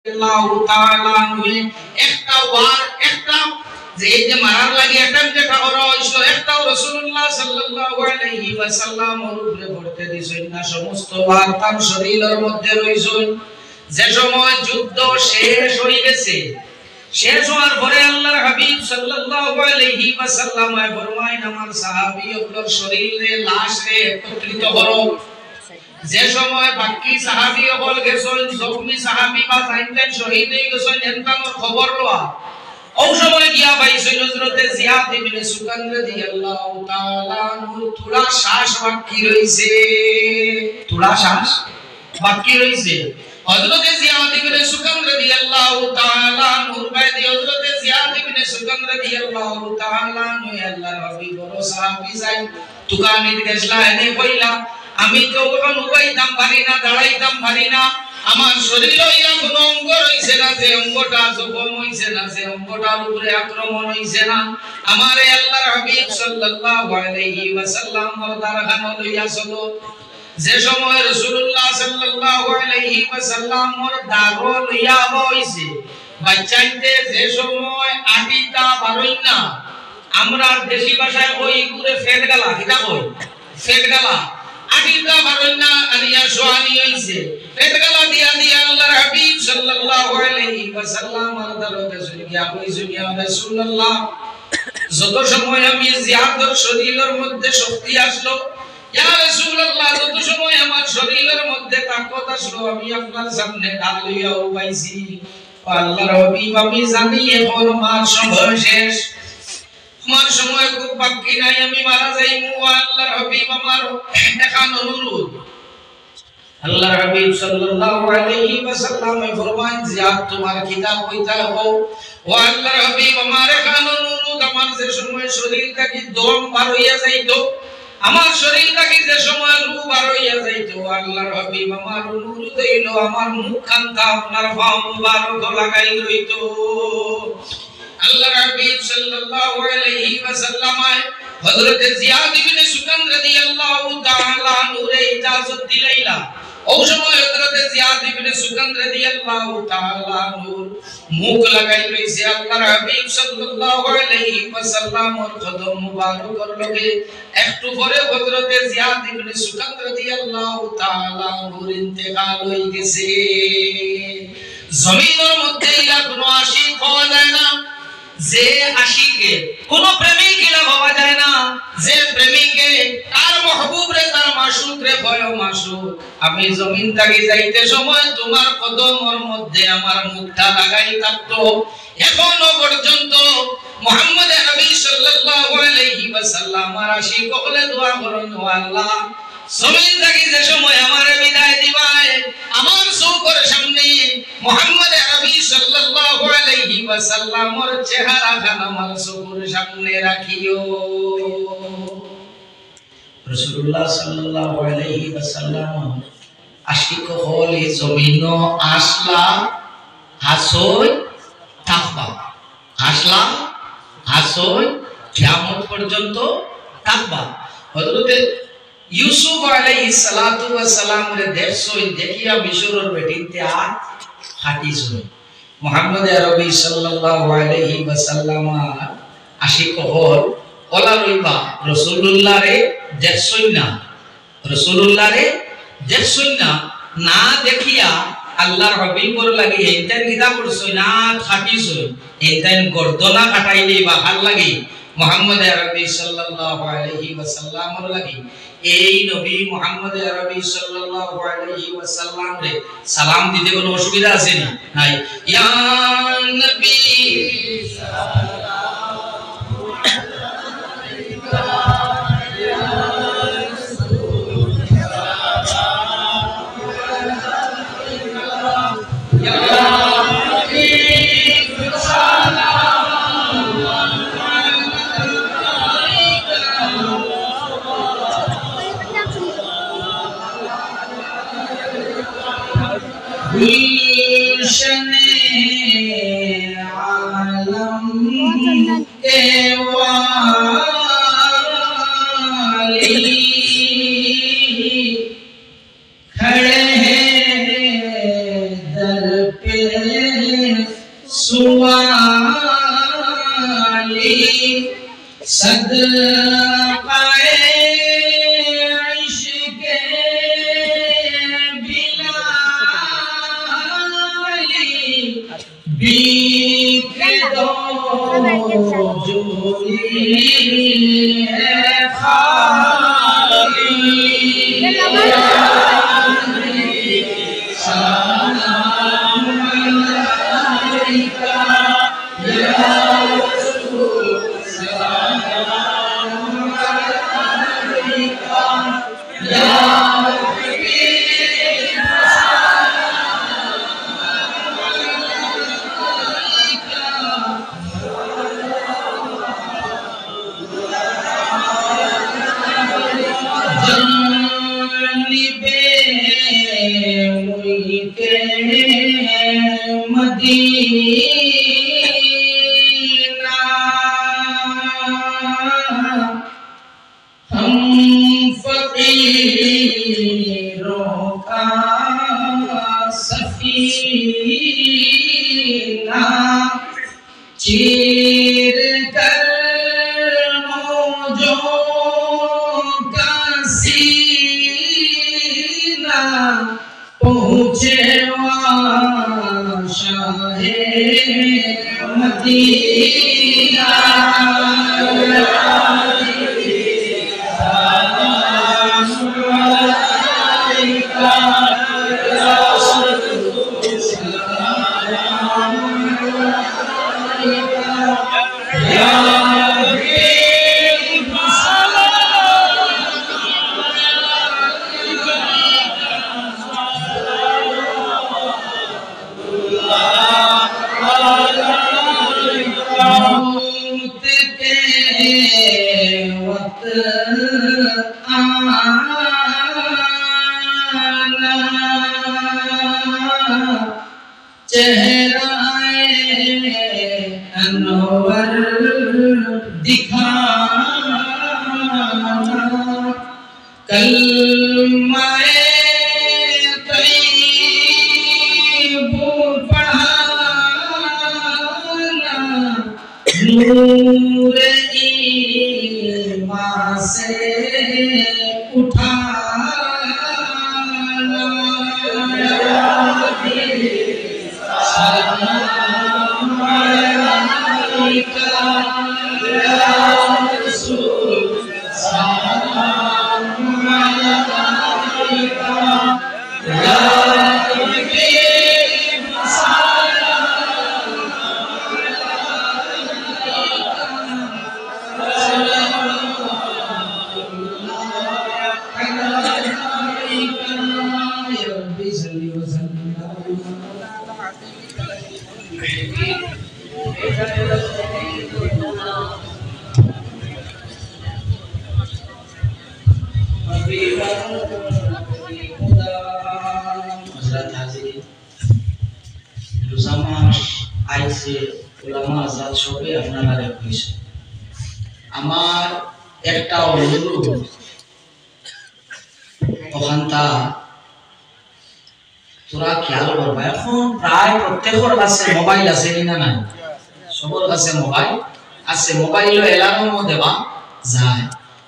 আল্লাহু তাআলা একটা ওয়ার একটা যে মারার লাগি অ্যাটেম্প যেটা করা হইছিল একটাও রাসূলুল্লাহ সাল্লাল্লাহু আলাইহি ওয়াসাল্লাম উপরে পড়তে দিছেন না। সমস্ত ওয়ার তার শরীরের মধ্যে রইছেন। যে সময় যুদ্ধ শেষ হয়ে গেছে, শেষ হওয়ার পরে আল্লাহর হাবিব সাল্লাল্লাহু আলাইহি ওয়াসাল্লাম ফরমায়েন আমার সাহাবীদের শরীরে লাশ রে একত্রিত করো। যে সময় বাকি সাহাবী হল গেছেন, জখমি সাহাবী বা জাইনতেন শহীদ হয়ে গেছেন, এনকানোর খবর লওয়া ওই সময় গিয়া পাইছেন হযরতে জিয়াদ ইবনে সুকান রাদিয়াল্লাহু তাআলা নূর তুলা শ্বাস বাকি রইছে, তুলা শ্বাস বাকি রইছে। হযরতে জিয়াদ ইবনে সুকান রাদিয়াল্লাহু তাআলা নূর বাইদি হযরতে জিয়াদ ইবনে সুকান রাদিয়াল্লাহু তাআলা নূর আল্লাহর হাবিব বড় সাহাবী যাই তুকানিত গেছলা এনে কইলা আমি তো কোন উপাইতাম পারি না, দাঁড়াইতাম পারি না, আমার শরীরে ইয়া কোন অঙ্গ রইছে না যে অঙ্গটা জখম হইছে না, যে অঙ্গটার উপরে আক্রমণ হইছে না। আমারে আল্লাহর হাবিব সাল্লাল্লাহু আলাইহি ওয়াসাল্লাম দরখান লইয়া চলো। যে সময় রাসূলুল্লাহ সাল্লাল্লাহু আলাইহি ওয়াসাল্লাম দারো লইয়া হইছে বাচ্চাইতে, যে সময় আটিটা বারই না, আমরা দেশি ভাষায় ওই ঘুরে ফেট গালা কিটা কই, ফেট গালা আটিটা বারই না আনিয়া সোয়ানি হইছে। ফেট গালা দিয়া দিয়া আল্লাহর হাবিব সাল্লাল্লাহু আলাইহি ওয়াসাল্লাম দরতে গিয়া কইছে ইয়া রাসূলুল্লাহ যত সময় আমি জিয়াদের শরীরের মধ্যে শক্তি আসলো, ইয়া রাসূলুল্লাহ যত সময় আমার শরীরের মধ্যে তাকত আসলো, আমি আপনার সামনে ডাল লইয়া উবাইছি। আল্লাহর হাবিব আমি জানি এখন আমার সময় শেষ, আমার সময় খুব বাকি নাই, আমি মারা যাইমু। আল্লাহর হাবিব আমার দেখান অনুরোধ। আল্লাহর হাবিব সাল্লাল্লাহু আলাইহি ওয়াসাল্লাম ফরমায়েন জিয়াদ তোমার কিতাব কইতা হও। ও আল্লাহর হাবিব আমার দেখান অনুরোধ, আমার যে সময় শরীর থেকে দম বার হইয়া যাইতো, আমার শরীর থেকে যে সময় রূহ বার হইয়া যাইতো, আল্লাহর হাবিব আমার অনুরোধ হইল আমার মুখখানটা আপনার পাও মুবারক লাগাই রইতো। আল্লাহর হাবিব সাল্লাল্লাহু আলাইহি ওয়াসাল্লাম হযরত জিয়াদ ইবনে সুকান রাদিয়াল্লাহু তাআলা নূরে ইজাজত দিলাইলা। ওই সময় হযরত জিয়াদ ইবনে সুকান রাদিয়াল্লাহু তাআলা নূর মুখ লাগাই রইছে আল্লাহর হাবিব সাল্লাল্লাহু আলাইহি ওয়াসাল্লামের কদম মুবারকের লগে। একটু পরে হযরত জিয়াদ ইবনে সুকান রাদিয়াল্লাহু তাআলা নূর ইন্তেকাল হয়ে গেছে। জমিনের মধ্যে ইলা কোনো আশিক পাওয়া যায় না, যে আশিকে কোন প্রেমিক ইলা পাওয়া যায় না, যে প্রেমিকে তার মাহবুব রে তার মাশুক রে ভয় মাশুক আমি জমিন থেকে যাইতে সময় তোমার কদমের মধ্যে আমার মুখটা লাগাই থাকতো। এখনো পর্যন্ত মুহাম্মদ নবী সাল্লাল্লাহু আলাইহি ওয়াসাল্লাম আর আশিক বলে দোয়া করেন ও আল্লাহ জমিন থেকে যে সময় আমারে বিদায় দিবায় আমার চোখের সামনে মুহাম্মদ নবী সাল্লাল্লাহু আলাইহি ওয়াসাল্লামের চেহারা খান আমার চোখের সামনে রাখিও। রাসূলুল্লাহ সাল্লাল্লাহু আলাইহি ওয়াসাল্লাম আশিক হলে জমিন আসলা হাসই থাকবা, আসলা হাসই কিয়ামত পর্যন্ত থাকবা। হযরতে ইউসুফ আলাইহিস সালাতু ওয়াস সালাম রে দেখছই দেখিয়া মিশরের বেটিতে আ হাঁটিছই। মুহাম্মদ আরবি সাল্লাল্লাহু আলাইহি ওয়াসাল্লাম আশিক হল ওলা রইবা রাসূলুল্লাহ রে দেখছই না, রাসূলুল্লাহ রে দেখছই না, না দেখিয়া আল্লাহর হাবিবর লাগি এইটান কিতা করছই না হাঁটিছই, এইটান গর্দনা কাটাইলি বা ভাল লাগি মুহাম্মদ আরবি সাল্লাল্লাহু আলাইহি ওয়াসাল্লামের লাগি এই নবী মুহাম্মদ আরবি সাল্লাল্লাহু আলাইহি ওয়াসাল্লাম রে সালাম দিতে কোনো অসুবিধা আছে না? নাই। ইয়া নবী সাল্লাল্লাহু আলাইহি ইয়া নবী गुलशन आलम सुवाली सदक़ाए इश्क़े बिलाली बीक दो जोली है खाली सलाम अलैका या रसूल सलाम अलैका या मदीना हम फकीरों का सफीना चीर कर मौजों का सीना पहुँचे शाहे मदीना सलाम अलैका या रसूल सलाम अलैका या हबीब मौत के वक्त आना चेहराए अनवर दिखाना कलमाए तैयबो पढ़ाना नूर ईमान से उठाना सलाम अलैका या रसूल सलाम अलैका या हबीब हज़रत हाज़िरीन लुज़ामा आइसे उलामा आजाद সবে আপনারা কইছে আমার একটা অনুরোধ ওখানটা তোরা খেয়াল করবা এখন প্রায় প্রত্যেকের কাছে মোবাইল আছে কিনা নাই সবার কাছে মোবাইল আছে মোবাইলও এলার্মও দেওয়া যায়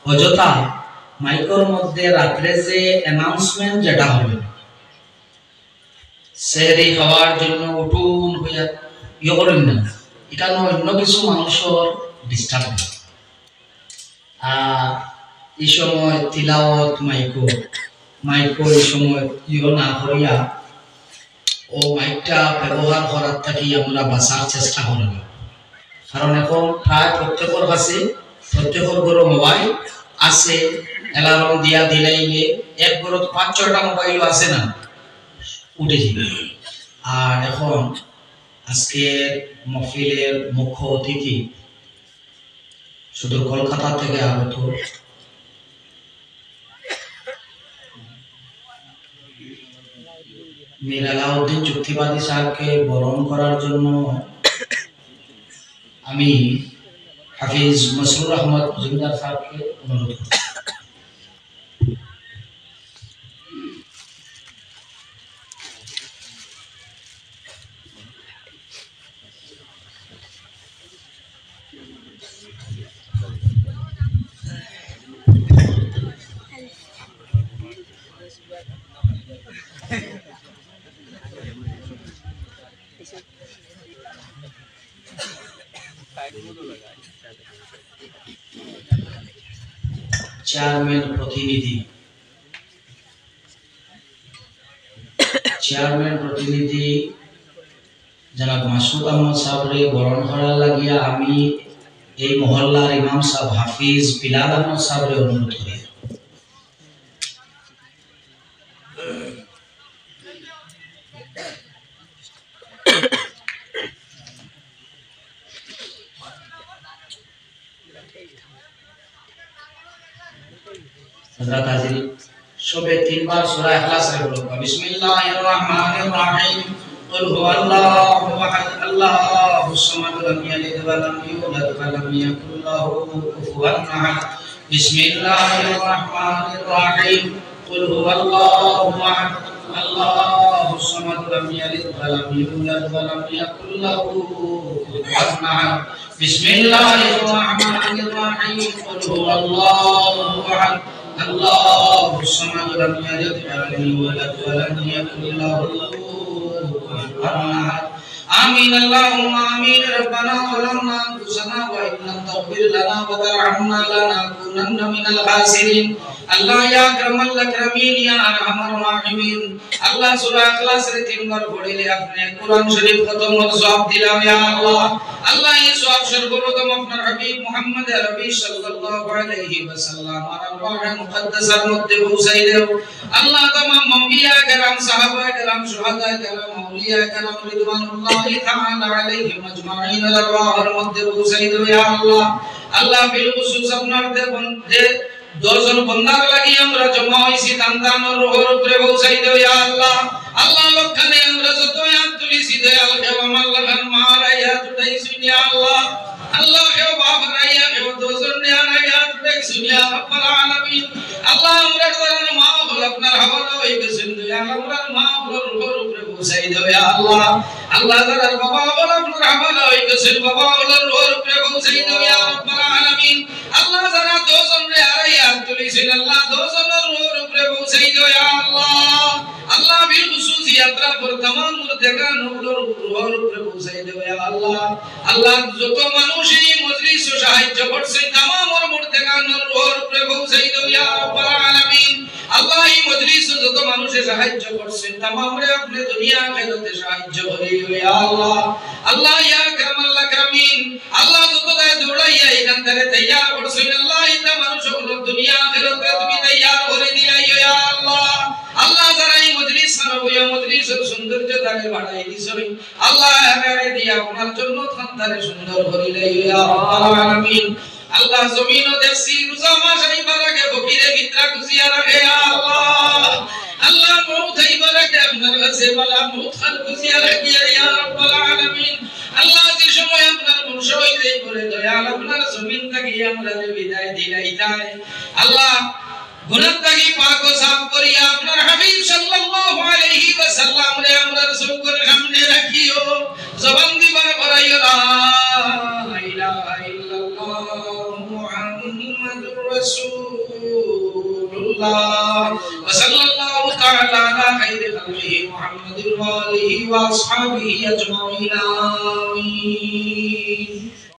অযথা মাইকের মধ্যে রাত্রে যে অ্যানাউন্সমেন্ট যেটা হবে সেহরি খাওয়ার জন্য উঠুন হইয়া ইয়ে করেন না এখানে অন্য কিছু মানুষের ডিস্টার্ব হয় এই সময় তিলাওয়াত মাইকো এই সময় ইয়ে না করিয়া ও মাইকটা ব্যবহার করার থাকি আমরা বাঁচার চেষ্টা করব কারণ এখন প্রায় প্রত্যেকের কাছে প্রত্যেকের ঘরে মোবাইল আছে অ্যালার্ম দিয়া দিলাইলে এক ঘরে ৫-৬টা মোবাইলও আছে না উঠে যাবে আর এখন আজকের মাহফিলের মুখ্য অতিথি শুধু কলকাতা থেকে আগত মীর আলাউদ্দিন চুক্তিবাদী সাহেবকে বরণ করার জন্য আমি হাফিজ মসরুর আহমদ জমিদার সাহেবকে অনুরোধ করছি। চেয়ারম্যান প্রতিনিধি জনাব মাসুদ আহমদ সাহেবরে বরণ করার লাগিয়া আমি এই মহল্লার ইমাম সাহেব হাফিজ বিলাল আহমদ সাহেবরে অনুরোধ করি। हज़रत हाजिर शोबे 3 बार सूरह इखलास रे बोलो बिस्मिल्लाहिर रहमानिर रहीम कुल हुवल्लाहु अहद अल्लाहुस समद लम यलिद व लम यूलद व लम यकुल लहू कुफुवन अहद बिस्मिल्लाहिर रहमानिर रहीम कुल हुवल्लाहु अहद अल्लाहुस समद लम यलिद व लम यूलद व लम यकुल लहू कुफुवन अहद बिस्मिल्लाहिर रहमानिर रहीम कुल हुवल्लाहु अहद अल्लाहुस समद लम यलिद व लम यूलद व लम यकुल लहू कुफुवन अहद आमीन अल्लाहुम्मा आमीन रब्बना ज़लमना अनफुसना व इन लम तग़फिर लना व तरहमना लनकुनन्ना मिनल खासिरीन। अल्लाह या अकरमल अकरमीन या अरहमर राहिमीन। अल्लाह सूरह इखलास रे 3 बार पढ़िले आपने कुरान शरीफ खत्म और सवाब दिलाम या अल्लाह। अल्लाह ये सवाब सर्वप्रथम अपना हबीब मुहम्मद अरबी सल्लल्लाहु अलैहि वसल्लम और अल्लाह मुकद्दसर मध्य पहुंचाई दे। अल्लाह तमाम अंबिया करम सहाबा करम शुहदा करम औलिया करम रिदवानुल्लाहि तआला अलैहिम अजमाइन अरवाह मध्य पहुंचाई दे या अल्लाह। अल्लाह बिलखुसूस अपना दे 2 জন বান্দার লাগি আমরা জমা হইছি দান-দান রোহর উপরে পৌঁছাই দাও ইয়া আল্লাহ। আল্লাহ লক্ষণে আমরা যত হাত তুলিছি দয়াল হেও আমার লাগান মারাইয়া তুটাইছি ইয়া আল্লাহ। আল্লাহ হেও বাপ রাইয়া হেও 2 জন নিয়া তুটাইছি ইয়া রাব্বুল আলামিন। আল্লাহ আমরা দয়াল মাও হল আপনার হাওলা হই গেছেন দয়াল আমরা মাও হল রোহর উপরে পৌঁছাই দাও ইয়া আল্লাহ। আল্লাহ দয়াল বাবা হল আপনার হাওলা হই গেছেন বাবা হল রোহর উপরে পৌঁছাই দাও ইয়া রাব্বুল আলামিন। আল্লাহ যারা 2 জন রে আড়াইয়া তুলিছেন আল্লাহ 2 জনের রূহের উপরে পৌঁছাই দাও ইয়া আল্লাহ। আল্লাহ বিলখুসুস ইয়াত্রা পর तमाम মুরতাকা নূরের রূহের উপরে পৌঁছাই দাও ইয়া আল্লাহ। আল্লাহ যত মানুষ এই মজলিস ও সাহায্য করছে तमाम মুরতাকা রূহের উপরে পৌঁছাই দাও ইয়া রাব্বুল আলামিন। আল্লাহ এই মজলিস যত মানুষ সাহায্য করছে तमाम রে আপনি দুনিয়া আখিরাতে সাহায্য করিও ইয়া আল্লাহ। আল্লাহ ইয়া আকরামাল আকরামিন। আল্লাহ যত দৌড়াইয়া এখান থেকে তৈয়ার করছেন আল্লাহ এটা মানুষ দুনিয়া আখিরাতে তুমি তৈয়ার করে দিলাই ইয়া আল্লাহ। আল্লাহ যারা এই মজলিস সারাবইয়া মজলিসের সৌন্দর্য তারে বাড়াই দিছেন আল্লাহ এবারে দিয়া আপনার জন্য খানদারে সুন্দর করিলাই ইয়া রাব্বুল আলামিন। আল্লাহ জমিন ও দেখছি রোজা মাস এই বারাকে ফকিরে ভিতরা খুশিয়া রাখে ইয়া আল্লাহ। আল্লাহ মউত এই বারাকে আপনার কাছে বলা মউত খান খুশিয়া রাখি ইয়া রাব্বুল আলামিন। আল্লাহ যে সময় আপনার বংশ হইতে করে দয়াল আপনার জমিন থেকে আমরা বিদায় দিলাই যায় আল্লাহ গুনাহ থেকে পাক ও সাফ করিয়া আপনার হাবিব সাল্লাল্লাহু আলাইহি ওয়াসাল্লাম রে আমরা চোখের সামনে রাখিও জবান দিবার করাইও লা ইলাহা ইল্লাল্লাহ মুহাম্মাদুর রাসূলুল্লাহ ওয়া সাল্লাল্লাহু তাআলা আলা খাইরি খালকিহি মুহাম্মাদিন ওয়া আলিহি ওয়া আসহাবিহি আজমাইন আমিন।